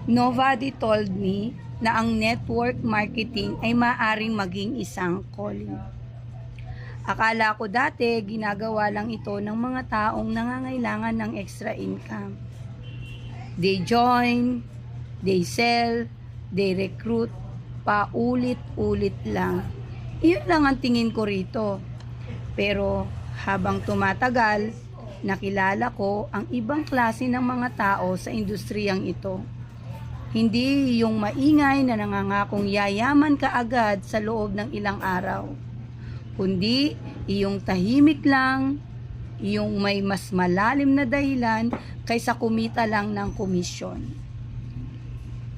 Nobody told me na ang network marketing ay maaaring maging isang calling. Akala ko dati ginagawa lang ito ng mga taong nangangailangan ng extra income. They join, they sell, they recruit, paulit-ulit lang. Iyon lang ang tingin ko rito. Pero habang tumatagal, nakilala ko ang ibang klase ng mga tao sa industriyang ito. Hindi yung maingay na nangangakong yayaman ka agad sa loob ng ilang araw, kundi yung tahimik lang, yung may mas malalim na dahilan kaysa kumita lang ng komisyon.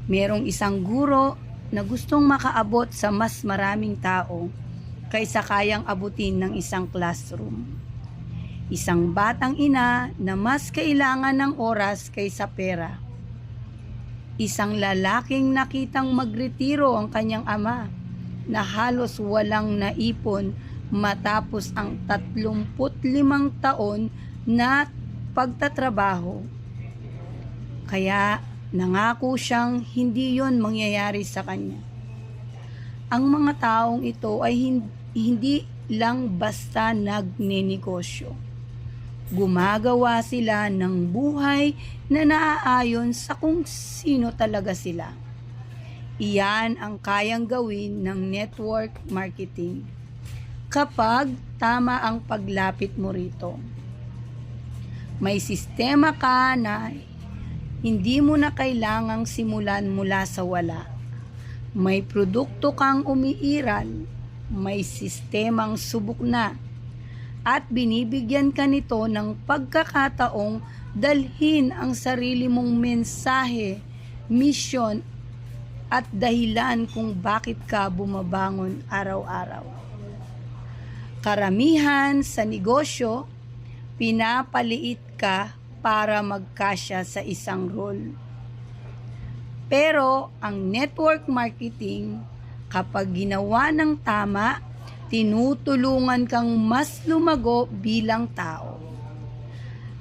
Merong isang guro na gustong makaabot sa mas maraming tao kaysa kayang abutin ng isang classroom. Isang batang ina na mas kailangan ng oras kaysa pera. Isang lalaking nakitang magretiro ang kanyang ama na halos walang naipon matapos ang 35 taon na pagtatrabaho. Kaya nangako siyang hindi yon mangyayari sa kanya. Ang mga taong ito ay hindi lang basta nagnenegosyo. Gumagawa sila ng buhay na naaayon sa kung sino talaga sila. Iyan ang kayang gawin ng network marketing kapag tama ang paglapit mo rito. May sistema ka na hindi mo na kailangang simulan mula sa wala. May produkto kang umiiral, may sistemang subok na, at binibigyan ka nito ng pagkakataong dalhin ang sarili mong mensahe, misyon, at dahilan kung bakit ka bumabangon araw-araw. Karamihan sa negosyo, pinapaliit ka para magkasya sa isang role. Pero ang network marketing, kapag ginawa ng tama, tinutulungan kang mas lumago bilang tao.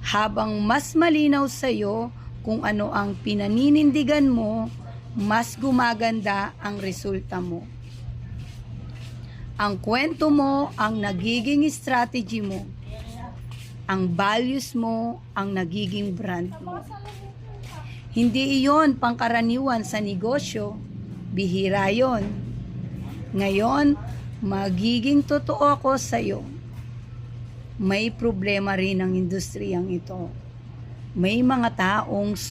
Habang mas malinaw sa iyo kung ano ang pinaninindigan mo, mas gumaganda ang resulta mo. Ang kwento mo ang nagiging strategy mo. Ang values mo ang nagiging brand mo. Hindi iyon pangkaraniwan sa negosyo, bihira yon. Ngayon, magiging totoo ako sa iyo. May problema rin ang industriyang ito. May mga taong